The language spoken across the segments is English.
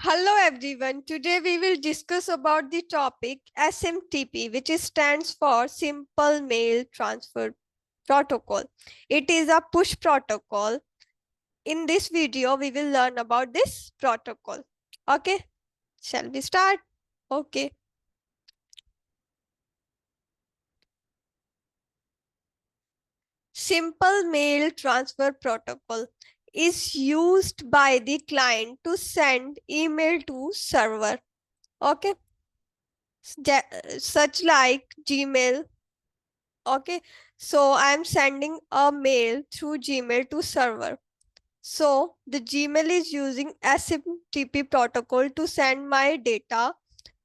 Hello everyone. Today we will discuss about the topic SMTP, which stands for Simple Mail Transfer Protocol. It is a push protocol. In this video, we will learn about this protocol. Okay, shall we start? Okay. Simple Mail Transfer Protocol is used by the client to send email to server. Okay, such like Gmail. Okay, so I'm sending a mail through Gmail to server. So the Gmail is using SMTP protocol to send my data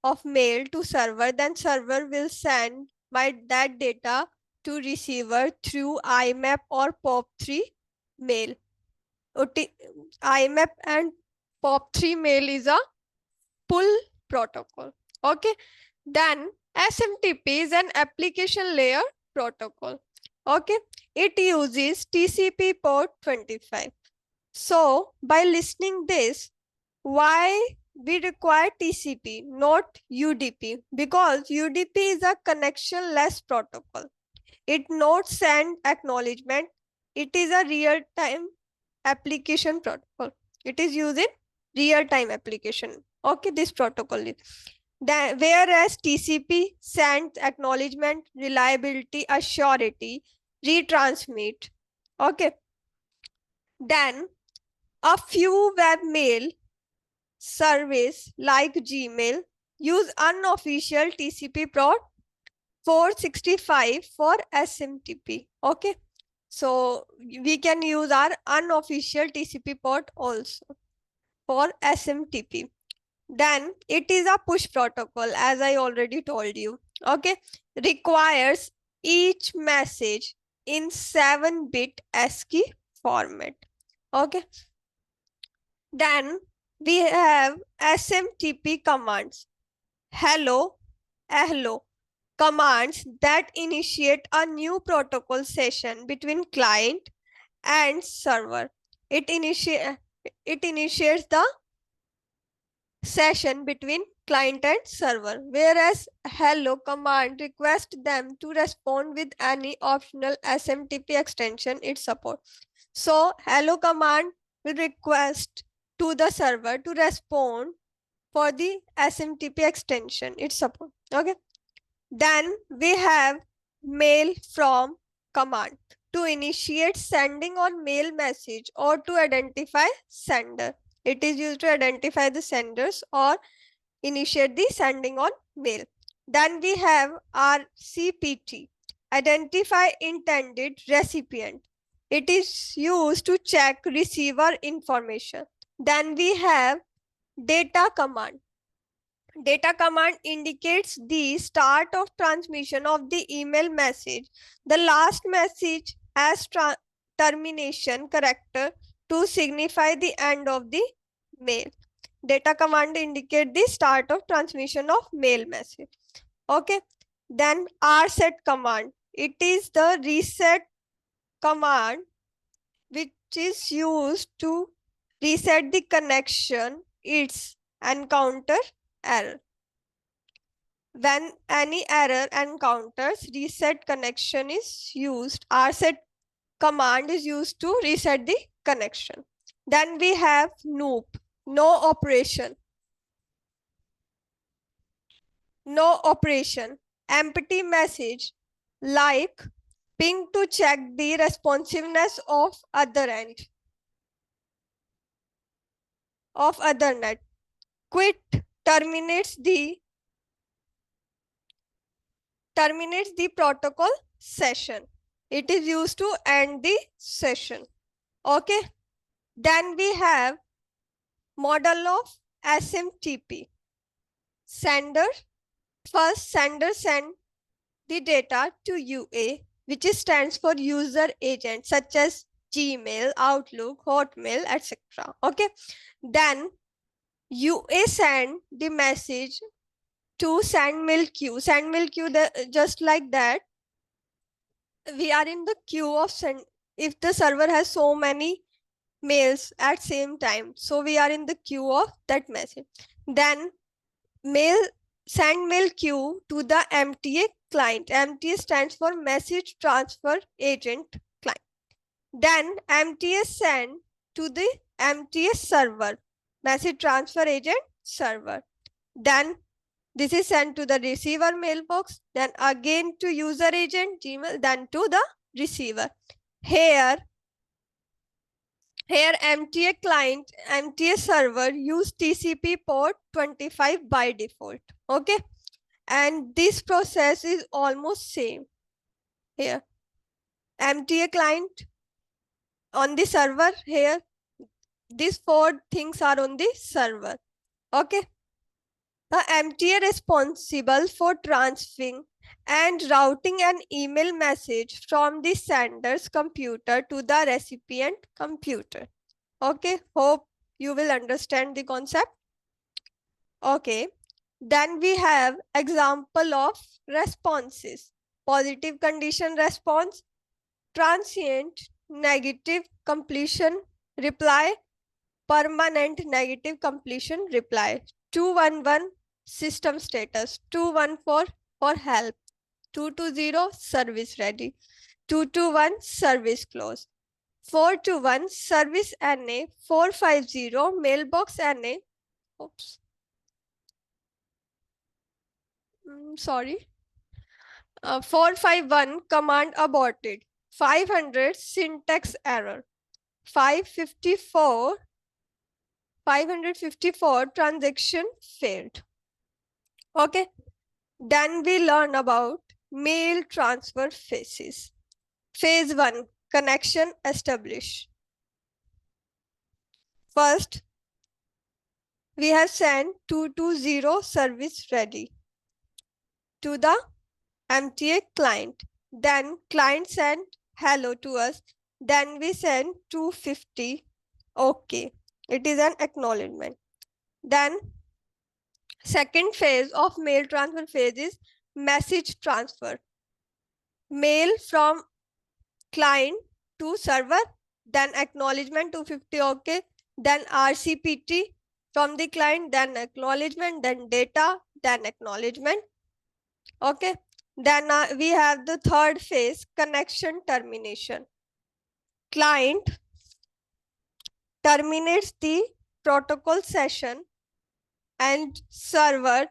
of mail to server. Then server will send that data to receiver through IMAP or POP3 mail. IMAP and POP3 mail is a pull protocol. Okay, then SMTP is an application layer protocol. Okay, it uses TCP port 25. So by listening this, why we require TCP, not UDP? Because UDP is a connectionless protocol. It not send acknowledgement. It is a real-time application protocol. It is using real-time application. Okay, this protocol is. Whereas TCP sends acknowledgement, reliability, assurity, retransmit. Okay. Then a few webmail service like Gmail use unofficial TCP port 465 for SMTP. Okay. So we can use our unofficial TCP port also for SMTP. Then it is a push protocol, as I already told you. Okay, requires each message in 7-bit ASCII format. Okay, then we have SMTP commands. Hello, commands that initiate a new protocol session between client and server. It initiates the session between client and server, whereas hello command requests them to respond with any optional SMTP extension it supports. So hello command will request to the server to respond for the SMTP extension it supports. Okay. Then we have mail from command to initiate sending on mail message or to identify sender. It is used to identify the senders or initiate the sending on mail. Then we have our CPT, identify intended recipient. It is used to check receiver information. Then we have data command. Data command indicates the start of transmission of the email message. The last message has termination character to signify the end of the mail. Data command indicate the start of transmission of mail message. Okay. Then rset command. It is the reset command which is used to reset the connection. It's encounter error. When any error encounters, reset connection is used. Rset command is used to reset the connection. Then we have NOOP, no operation. No operation. Empty message like ping to check the responsiveness of other end of Ethernet. Quit terminates the protocol session. It is used to end the session. Okay. Then we have model of SMTP. Sender send the data to UA, which stands for user agent, such as Gmail, Outlook, Hotmail, etc. Okay. Then UA send the message to SendMail queue. SendMail queue, just like that. We are in the queue of send. If the server has so many mails at same time. So we are in the queue of that message. Then send mail queue to the MTA client. MTA stands for Message Transfer Agent client. Then MTA send to the MTA server, Message Transfer Agent server. Then this is sent to the receiver mailbox, then again to user agent Gmail, then to the receiver. Here MTA client, MTA server use TCP port 25 by default. Okay. And this process is almost same. Here MTA client on the server, here these four things are on the server. Okay. The MTA responsible for transferring and routing an email message from the sender's computer to the recipient computer. Okay, hope you will understand the concept. Okay, then we have example of responses. Positive condition response, transient negative completion reply, permanent negative completion reply. 211 system status, 214 for help, 220 service ready, 221 service close, 421 service NA, 450 mailbox NA. Oops. Sorry. 451 command aborted, 500 syntax error, 554 transaction failed. Okay. Then we learn about mail transfer phases. Phase 1, connection establish. First, we have sent 220 service ready to the MTA client. Then client sent hello to us. Then we send 250. Okay. It is an acknowledgement. Then second phase of mail transfer phase is message transfer. Mail from client to server, then acknowledgement 250. Okay. Then RCPT from the client, then acknowledgement, then data, then acknowledgement. Okay. Then we have the third phase, connection termination. Client terminates the protocol session and server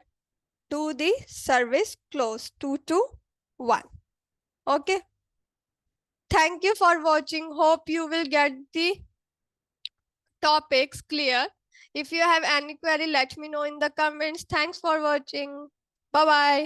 do the service close 2 to 1. Okay. Thank you for watching. Hope you will get the topics clear. If you have any query, let me know in the comments. Thanks for watching. Bye-bye.